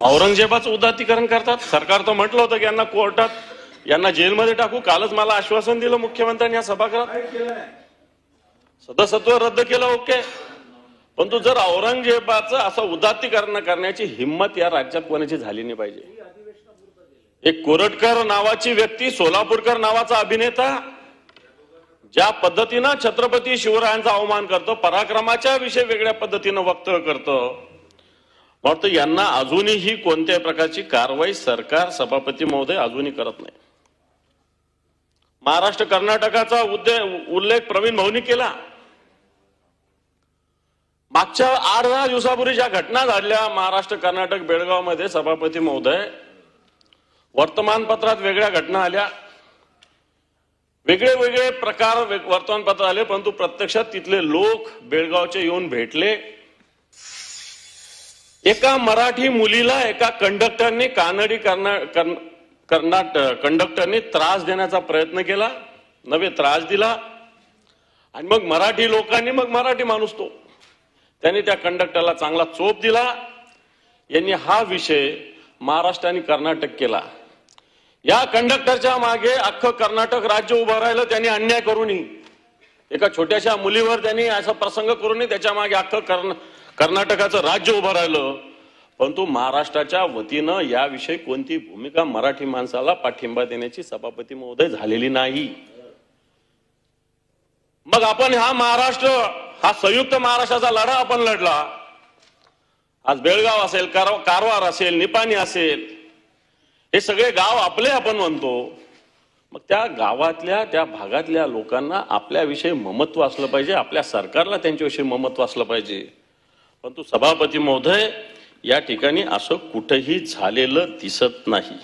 औरंगजेबाचं उदात्तीकरण करतात। सरकार तर म्हटलं होतं की यांना कोर्टात, यांना जेलमध्ये टाकू। कालच मला आश्वासन दिलं मुख्यमंत्र्यांनी या सभागृहात, सदस्यत्व रद्द केलं, ओके। परंतु जर औरंगजेबाचं असं उदात्तीकरण करण्याची हिम्मत या राज्यात कोणाची झाली नाही पाहिजे। एक कोरटकर नावाची व्यक्ती, सोलापूरकर नावाचा अभिनेता ज्या पद्धतीनं छत्रपती शिवरायांचा अवमान करतो, पराक्रमाच्या विषयी वेगळ्या पद्धतीनं वक्तव्य करतो, वाटतं यांना अजूनही कोणत्याही प्रकारची कारवाई सरकार, सभापती महोदय अजूनही करत नाही। महाराष्ट्र कर्नाटकाचा उल्लेख प्रवीण भाऊंनी केला। मागच्या 8-10 दिवसापूर्वी ज्या घटना घडल्या महाराष्ट्र कर्नाटक बेळगाव मध्ये, सभापती महोदय, वर्तमानपत्रात वेगळ्या घटना आल्या, वेगळे वेगळे प्रकार वर्तमानपत्र आले, परंतु प्रत्यक्षात तिथले लोक बेळगावचे येऊन भेटले। एका मराठी मुलीला एका कंडक्टरने, कानडी कंडक्टरने त्रास देण्याचा प्रयत्न केला, नवे त्रास दिला। आणि मग मराठी लोकांनी, मग मराठी माणूस तो, त्यांनी त्या कंडक्टरला चांगला चोप दिला। यांनी हा विषय महाराष्ट्र आणि कर्नाटक केला। या कंडक्टरच्या मागे अख्खं कर्नाटक राज्य उभं राहिलं। त्यांनी अन्याय करूनही, एका छोट्याशा मुलीवर त्यांनी असा प्रसंग करूनही त्याच्या मागे अख्खं कर्नाटकाचं राज्य उभं राहिलं। परंतु महाराष्ट्राच्या वतीनं याविषयी कोणती भूमिका मराठी माणसाला पाठिंबा देण्याची सभापती महोदय झालेली नाही। मग आपण हा महाराष्ट्र, हा संयुक्त महाराष्ट्राचा लढा आपण लढला। आज बेळगाव असेल, कारवार असेल, निपाणी असेल, हे सगळे गाव आपले आपण म्हणतो। मग त्या गावातल्या, त्या भागातल्या लोकांना आपल्याविषयी ममत्व असलं पाहिजे, आपल्या सरकारला त्यांच्याविषयी ममत्व असलं पाहिजे। परंतु सभापती महोदय, या ठिकाणी असं कुठेही झालेलं दिसत नाही।